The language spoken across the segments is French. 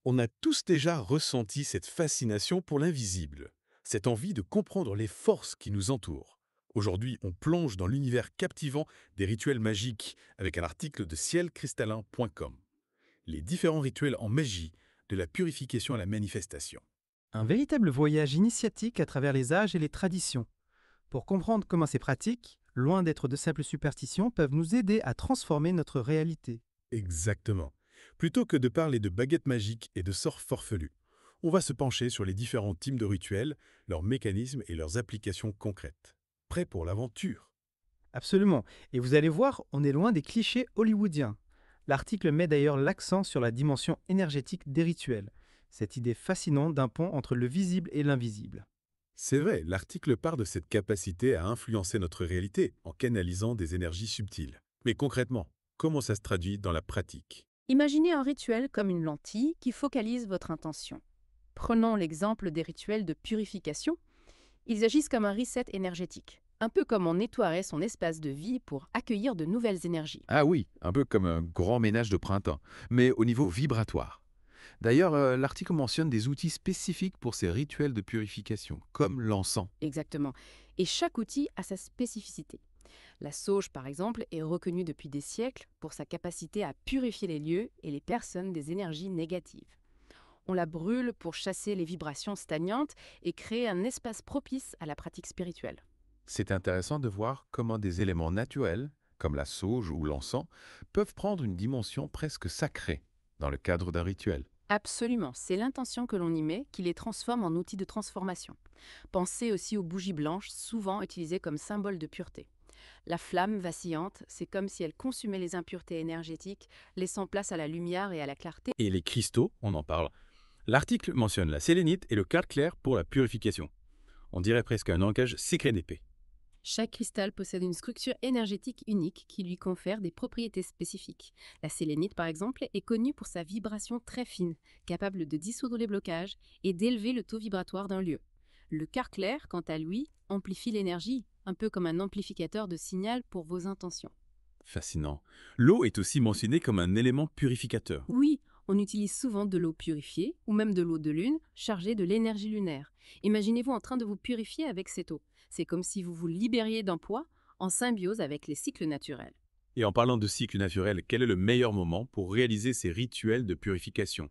On a tous déjà ressenti cette fascination pour l'invisible, cette envie de comprendre les forces qui nous entourent. Aujourd'hui, on plonge dans l'univers captivant des rituels magiques avec un article de cielcristallin.com. Les différents rituels en magie, de la purification à la manifestation. Un véritable voyage initiatique à travers les âges et les traditions. Pour comprendre comment ces pratiques, loin d'être de simples superstitions, peuvent nous aider à transformer notre réalité. Exactement. Plutôt que de parler de baguettes magiques et de sorts forfelus, on va se pencher sur les différents types de rituels, leurs mécanismes et leurs applications concrètes. Prêt pour l'aventure? Absolument. Et vous allez voir, on est loin des clichés hollywoodiens. L'article met d'ailleurs l'accent sur la dimension énergétique des rituels. Cette idée fascinante d'un pont entre le visible et l'invisible. C'est vrai, l'article part de cette capacité à influencer notre réalité en canalisant des énergies subtiles. Mais concrètement, comment ça se traduit dans la pratique? Imaginez un rituel comme une lentille qui focalise votre intention. Prenons l'exemple des rituels de purification. Ils agissent comme un reset énergétique, un peu comme on nettoierait son espace de vie pour accueillir de nouvelles énergies. Ah oui, un peu comme un grand ménage de printemps, mais au niveau vibratoire. D'ailleurs, l'article mentionne des outils spécifiques pour ces rituels de purification, comme l'encens. Exactement. Et chaque outil a sa spécificité. La sauge, par exemple, est reconnue depuis des siècles pour sa capacité à purifier les lieux et les personnes des énergies négatives. On la brûle pour chasser les vibrations stagnantes et créer un espace propice à la pratique spirituelle. C'est intéressant de voir comment des éléments naturels, comme la sauge ou l'encens, peuvent prendre une dimension presque sacrée dans le cadre d'un rituel. Absolument, c'est l'intention que l'on y met qui les transforme en outils de transformation. Pensez aussi aux bougies blanches, souvent utilisées comme symbole de pureté. La flamme vacillante, c'est comme si elle consumait les impuretés énergétiques, laissant place à la lumière et à la clarté. Et les cristaux, on en parle. L'article mentionne la sélénite et le quartz clair pour la purification. On dirait presque un ancrage secret d'épée. Chaque cristal possède une structure énergétique unique qui lui confère des propriétés spécifiques. La sélénite, par exemple, est connue pour sa vibration très fine, capable de dissoudre les blocages et d'élever le taux vibratoire d'un lieu. Le quartz clair, quant à lui, amplifie l'énergie, un peu comme un amplificateur de signal pour vos intentions. Fascinant. L'eau est aussi mentionnée comme un élément purificateur. Oui, on utilise souvent de l'eau purifiée ou même de l'eau de lune chargée de l'énergie lunaire. Imaginez-vous en train de vous purifier avec cette eau. C'est comme si vous vous libériez d'un poids en symbiose avec les cycles naturels. Et en parlant de cycle naturel, quel est le meilleur moment pour réaliser ces rituels de purification?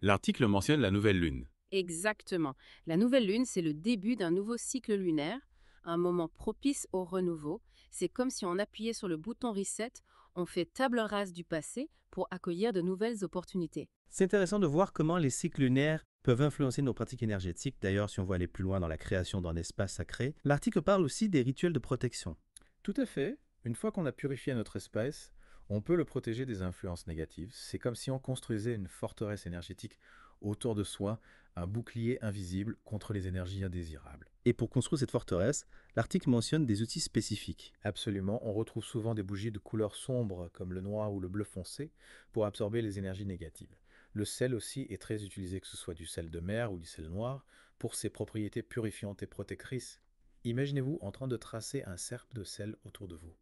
L'article mentionne la nouvelle lune. Exactement. La nouvelle lune, c'est le début d'un nouveau cycle lunaire, un moment propice au renouveau. C'est comme si on appuyait sur le bouton reset, on fait table rase du passé pour accueillir de nouvelles opportunités. C'est intéressant de voir comment les cycles lunaires peuvent influencer nos pratiques énergétiques. D'ailleurs, si on veut aller plus loin dans la création d'un espace sacré, l'article parle aussi des rituels de protection. Tout à fait. Une fois qu'on a purifié notre espace, on peut le protéger des influences négatives. C'est comme si on construisait une forteresse énergétique autour de soi, un bouclier invisible contre les énergies indésirables. Et pour construire cette forteresse, l'article mentionne des outils spécifiques. Absolument, on retrouve souvent des bougies de couleur sombre comme le noir ou le bleu foncé pour absorber les énergies négatives. Le sel aussi est très utilisé, que ce soit du sel de mer ou du sel noir, pour ses propriétés purifiantes et protectrices. Imaginez-vous en train de tracer un cercle de sel autour de vous.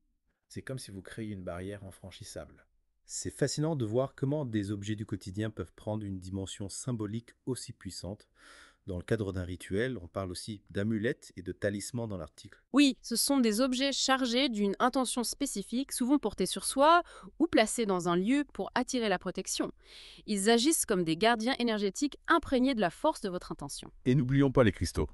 C'est comme si vous créiez une barrière infranchissable. C'est fascinant de voir comment des objets du quotidien peuvent prendre une dimension symbolique aussi puissante. Dans le cadre d'un rituel, on parle aussi d'amulettes et de talismans dans l'article. Oui, ce sont des objets chargés d'une intention spécifique, souvent portés sur soi ou placés dans un lieu pour attirer la protection. Ils agissent comme des gardiens énergétiques imprégnés de la force de votre intention. Et n'oublions pas les cristaux.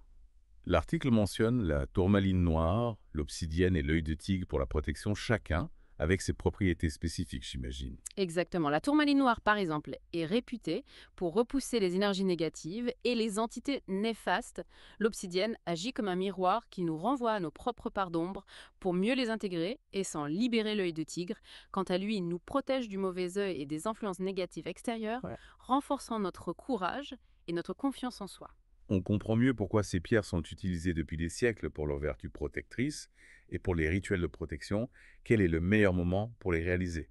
L'article mentionne la tourmaline noire, l'obsidienne et l'œil de tigre pour la protection, chacun avec ses propriétés spécifiques, j'imagine. Exactement. La tourmaline noire, par exemple, est réputée pour repousser les énergies négatives et les entités néfastes. L'obsidienne agit comme un miroir qui nous renvoie à nos propres parts d'ombre pour mieux les intégrer et s'en libérer l'œil de tigre. Quant à lui, il nous protège du mauvais œil et des influences négatives extérieures, renforçant notre courage et notre confiance en soi. On comprend mieux pourquoi ces pierres sont utilisées depuis des siècles pour leurs vertus protectrices et pour les rituels de protection. Quel est le meilleur moment pour les réaliser?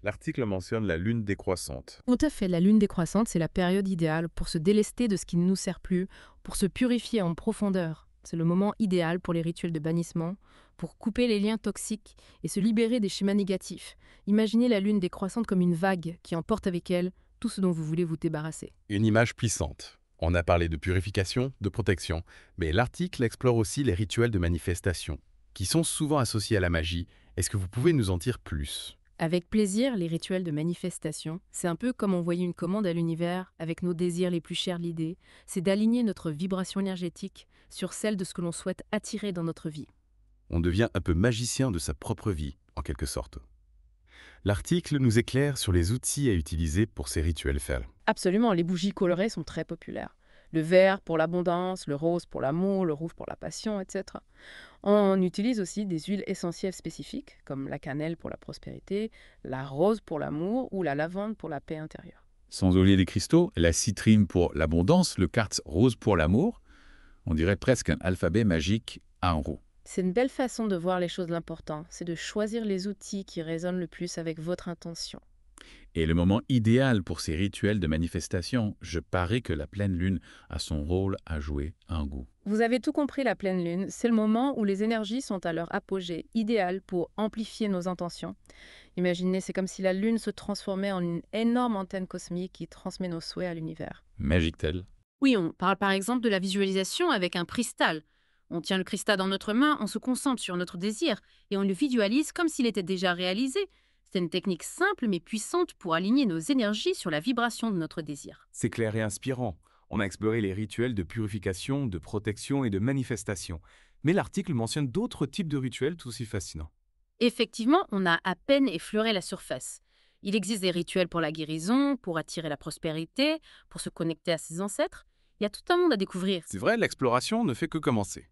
L'article mentionne la lune décroissante. Tout à fait, la lune décroissante, c'est la période idéale pour se délester de ce qui ne nous sert plus, pour se purifier en profondeur. C'est le moment idéal pour les rituels de bannissement, pour couper les liens toxiques et se libérer des schémas négatifs. Imaginez la lune décroissante comme une vague qui emporte avec elle tout ce dont vous voulez vous débarrasser. Une image puissante. On a parlé de purification, de protection, mais l'article explore aussi les rituels de manifestation, qui sont souvent associés à la magie. Est-ce que vous pouvez nous en dire plus? Avec plaisir, les rituels de manifestation, c'est un peu comme envoyer une commande à l'univers avec nos désirs les plus chers. L'idée, c'est d'aligner notre vibration énergétique sur celle de ce que l'on souhaite attirer dans notre vie. On devient un peu magicien de sa propre vie, en quelque sorte. L'article nous éclaire sur les outils à utiliser pour ces rituels faits. Absolument, les bougies colorées sont très populaires. Le vert pour l'abondance, le rose pour l'amour, le rouge pour la passion, etc. On utilise aussi des huiles essentielles spécifiques, comme la cannelle pour la prospérité, la rose pour l'amour ou la lavande pour la paix intérieure. Sans oublier les cristaux, la citrine pour l'abondance, le quartz rose pour l'amour. On dirait presque un alphabet magique à un roux. C'est une belle façon de voir les choses. L'important, c'est de choisir les outils qui résonnent le plus avec votre intention. Et le moment idéal pour ces rituels de manifestation, je parie que la pleine lune a son rôle à jouer un goût. Vous avez tout compris, la pleine lune, c'est le moment où les énergies sont à leur apogée, idéal pour amplifier nos intentions. Imaginez, c'est comme si la lune se transformait en une énorme antenne cosmique qui transmet nos souhaits à l'univers. Magique-t-elle? Oui, on parle par exemple de la visualisation avec un cristal. On tient le cristal dans notre main, on se concentre sur notre désir et on le visualise comme s'il était déjà réalisé. C'est une technique simple mais puissante pour aligner nos énergies sur la vibration de notre désir. C'est clair et inspirant. On a exploré les rituels de purification, de protection et de manifestation. Mais l'article mentionne d'autres types de rituels tout aussi fascinants. Effectivement, on a à peine effleuré la surface. Il existe des rituels pour la guérison, pour attirer la prospérité, pour se connecter à ses ancêtres. Il y a tout un monde à découvrir. C'est vrai, l'exploration ne fait que commencer.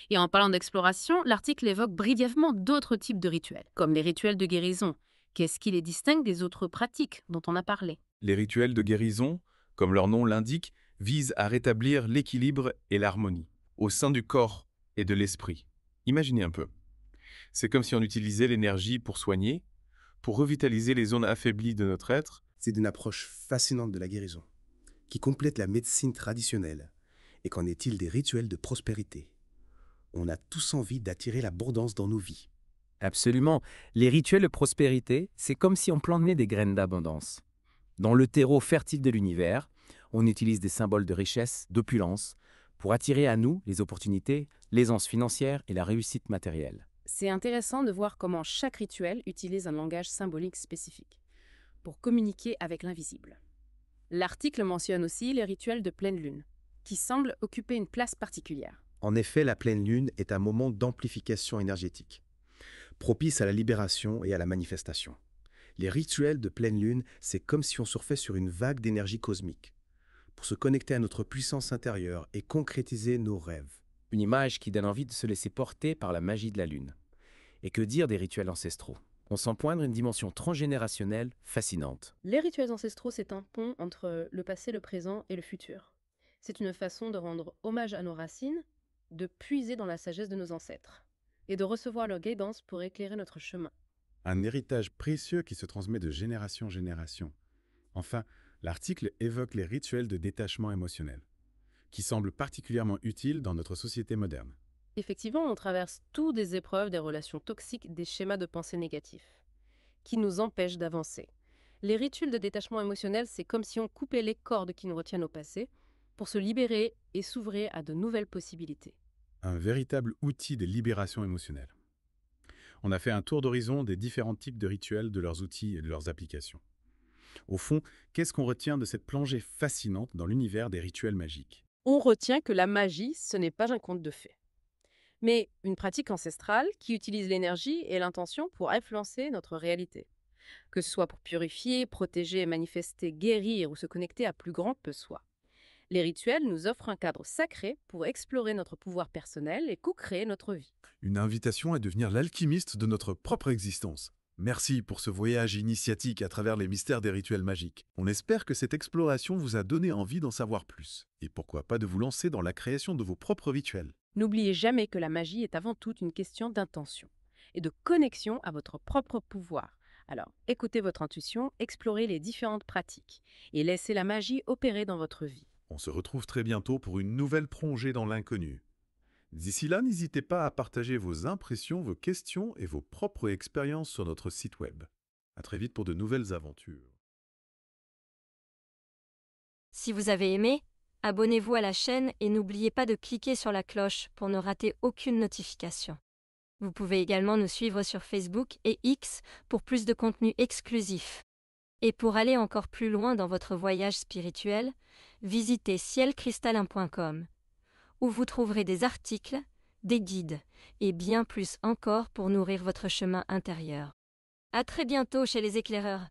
Et en parlant d'exploration, l'article évoque brièvement d'autres types de rituels, comme les rituels de guérison. Qu'est-ce qui les distingue des autres pratiques dont on a parlé? Les rituels de guérison, comme leur nom l'indique, visent à rétablir l'équilibre et l'harmonie au sein du corps et de l'esprit. Imaginez un peu. C'est comme si on utilisait l'énergie pour soigner, pour revitaliser les zones affaiblies de notre être. C'est une approche fascinante de la guérison, qui complète la médecine traditionnelle. Et qu'en est-il des rituels de prospérité? On a tous envie d'attirer l'abondance dans nos vies. Absolument. Les rituels de prospérité, c'est comme si on plantait des graines d'abondance. Dans le terreau fertile de l'univers, on utilise des symboles de richesse, d'opulence, pour attirer à nous les opportunités, l'aisance financière et la réussite matérielle. C'est intéressant de voir comment chaque rituel utilise un langage symbolique spécifique pour communiquer avec l'invisible. L'article mentionne aussi les rituels de pleine lune, qui semblent occuper une place particulière. En effet, la pleine lune est un moment d'amplification énergétique, propice à la libération et à la manifestation. Les rituels de pleine lune, c'est comme si on surfait sur une vague d'énergie cosmique, pour se connecter à notre puissance intérieure et concrétiser nos rêves. Une image qui donne envie de se laisser porter par la magie de la lune. Et que dire des rituels ancestraux? On sent poindre une dimension transgénérationnelle fascinante. Les rituels ancestraux, c'est un pont entre le passé, le présent et le futur. C'est une façon de rendre hommage à nos racines, de puiser dans la sagesse de nos ancêtres et de recevoir leur guidance pour éclairer notre chemin. Un héritage précieux qui se transmet de génération en génération. Enfin, l'article évoque les rituels de détachement émotionnel, qui semblent particulièrement utiles dans notre société moderne. Effectivement, on traverse tous des épreuves, des relations toxiques, des schémas de pensée négatifs, qui nous empêchent d'avancer. Les rituels de détachement émotionnel, c'est comme si on coupait les cordes qui nous retiennent au passé pour se libérer et s'ouvrir à de nouvelles possibilités. Un véritable outil de libération émotionnelle. On a fait un tour d'horizon des différents types de rituels, de leurs outils et de leurs applications. Au fond, qu'est-ce qu'on retient de cette plongée fascinante dans l'univers des rituels magiques? On retient que la magie, ce n'est pas un conte de fées, mais une pratique ancestrale qui utilise l'énergie et l'intention pour influencer notre réalité. Que ce soit pour purifier, protéger, manifester, guérir ou se connecter à plus grand que soi. Les rituels nous offrent un cadre sacré pour explorer notre pouvoir personnel et co-créer notre vie. Une invitation à devenir l'alchimiste de notre propre existence. Merci pour ce voyage initiatique à travers les mystères des rituels magiques. On espère que cette exploration vous a donné envie d'en savoir plus. Et pourquoi pas de vous lancer dans la création de vos propres rituels. N'oubliez jamais que la magie est avant tout une question d'intention et de connexion à votre propre pouvoir. Alors, écoutez votre intuition, explorez les différentes pratiques et laissez la magie opérer dans votre vie. On se retrouve très bientôt pour une nouvelle plongée dans l'inconnu. D'ici là, n'hésitez pas à partager vos impressions, vos questions et vos propres expériences sur notre site web. À très vite pour de nouvelles aventures. Si vous avez aimé, abonnez-vous à la chaîne et n'oubliez pas de cliquer sur la cloche pour ne rater aucune notification. Vous pouvez également nous suivre sur Facebook et X pour plus de contenu exclusif. Et pour aller encore plus loin dans votre voyage spirituel, visitez cielcristallin.com, où vous trouverez des articles, des guides et bien plus encore pour nourrir votre chemin intérieur. À très bientôt chez les éclaireurs.